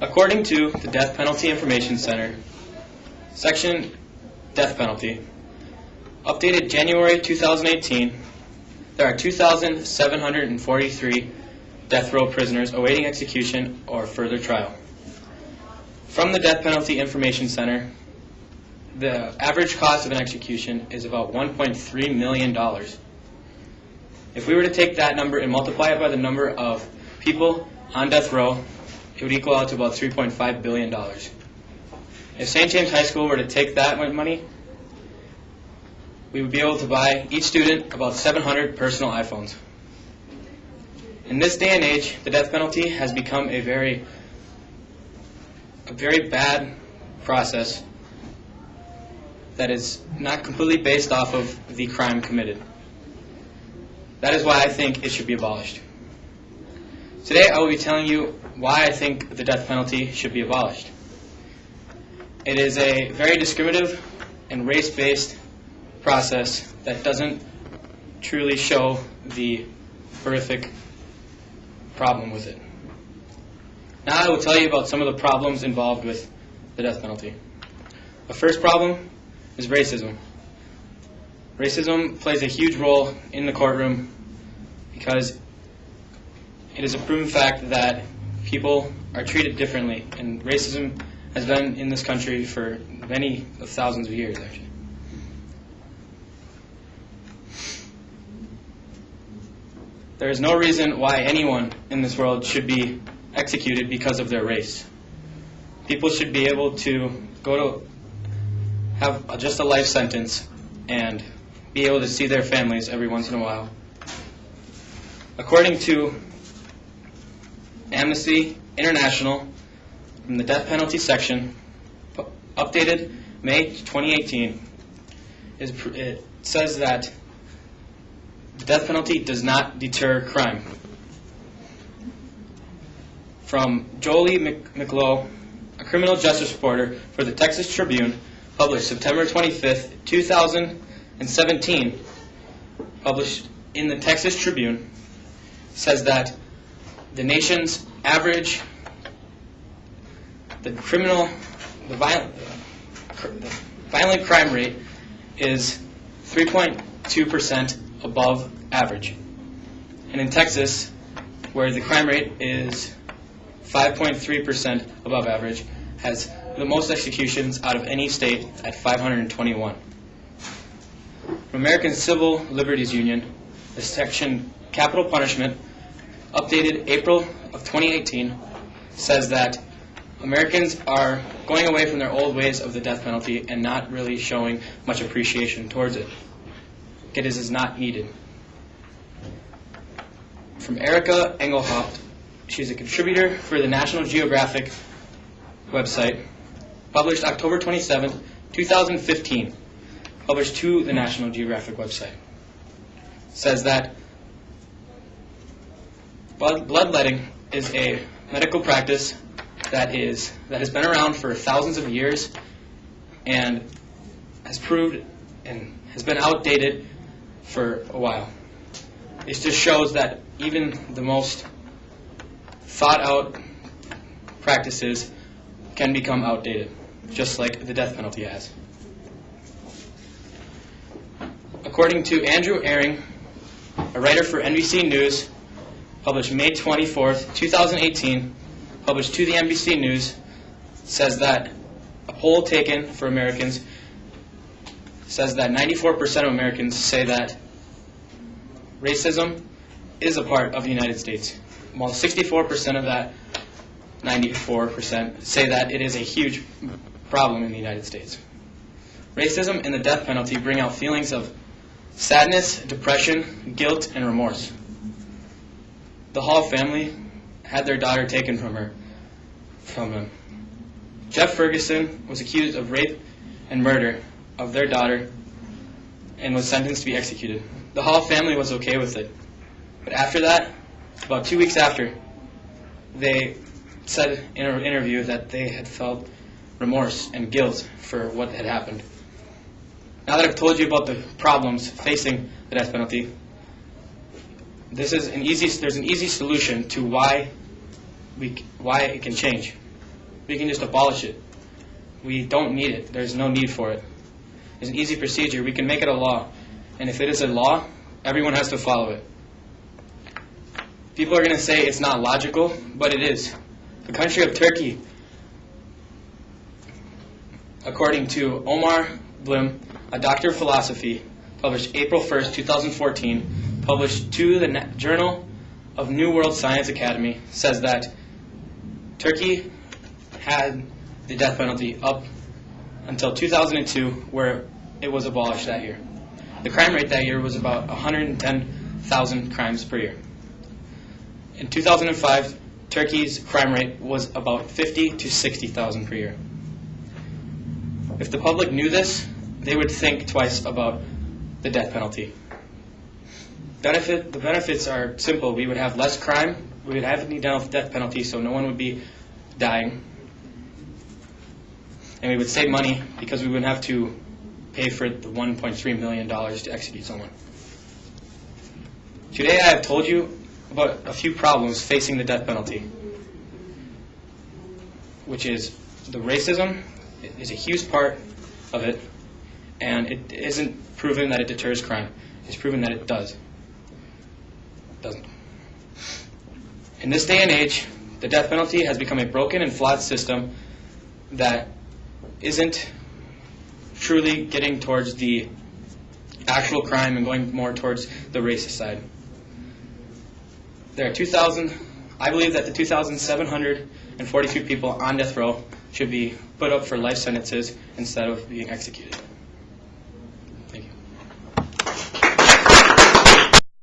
According to the Death Penalty Information Center, Section Death Penalty, updated January 2018, there are 2,743 death row prisoners awaiting execution or further trial. From the Death Penalty Information Center, the average cost of an execution is about $1.3 million. If we were to take that number and multiply it by the number of people on death row, it would equal out to about $3.5 billion. If St. James High School were to take that money, we would be able to buy each student about 700 personal iPhones. In this day and age, the death penalty has become a very bad process that is not completely based off of the crime committed. That is why I think it should be abolished. Today I will be telling you why I think the death penalty should be abolished. It is a very discriminative and race-based process that doesn't truly show the horrific problem with it. Now I will tell you about some of the problems involved with the death penalty. The first problem is racism. Racism plays a huge role in the courtroom because it is a proven fact that people are treated differently, and racism has been in this country for many of thousands of years, actually. There is no reason why anyone in this world should be executed because of their race. People should be able to have just a life sentence and be able to see their families every once in a while. According to Amnesty International, from the death penalty section, updated May 2018, it says that the death penalty does not deter crime. From Jolie McLeod, a criminal justice reporter for the Texas Tribune, published September 25th, 2017, published in the Texas Tribune, says that the nation's average, the violent crime rate is 3.2% above average. And in Texas, where the crime rate is 5.3% above average, has the most executions out of any state at 521. From American Civil Liberties Union, the section Capital Punishment, updated April of 2018, says that Americans are going away from their old ways of the death penalty and not really showing much appreciation towards it. It is not needed. From Erica Engelhaupt, she's a contributor for the National Geographic website, published October 27, 2015, published to the National Geographic website, says that bloodletting is a medical practice that has been around for thousands of years and has proved and has been outdated for a while. It just shows that even the most thought-out practices can become outdated, just like the death penalty has. According to Andrew Ehring, a writer for NBC News, published May 24th, 2018, published to the NBC News, says that a poll taken for Americans says that 94% of Americans say that racism is a part of the United States, while 64% of that 94% say that it is a huge problem in the United States. Racism and the death penalty bring out feelings of sadness, depression, guilt, and remorse. The Hall family had their daughter taken from him. Jeff Ferguson was accused of rape and murder of their daughter and was sentenced to be executed. The Hall family was okay with it. But after that, about 2 weeks after, they said in an interview that they had felt remorse and guilt for what had happened. Now that I've told you about the problems facing the death penalty, there's an easy solution to why it can change. We can just abolish it. We don't need it. There's no need for it. It's an easy procedure. We can make it a law. And if it is a law, everyone has to follow it. People are going to say it's not logical, but it is. The country of Turkey, according to Omar Blim, a doctor of philosophy, published April 1st, 2014, published to the Journal of New World Science Academy, says that Turkey had the death penalty up until 2002, where it was abolished that year. The crime rate that year was about 110,000 crimes per year. In 2005, Turkey's crime rate was about 50 to 60,000 per year. If the public knew this, they would think twice about the death penalty. The benefits are simple. We would have less crime. We would have the death penalty, so no one would be dying. And we would save money because we wouldn't have to pay for the $1.3 million to execute someone. Today I have told you about a few problems facing the death penalty, which is the racism is a huge part of it, and it isn't proven that it deters crime. It's proven that it does. It doesn't. In this day and age, the death penalty has become a broken and flawed system that isn't truly getting towards the actual crime and going more towards the racist side. There are I believe that the 2,742 people on death row should be put up for life sentences instead of being executed.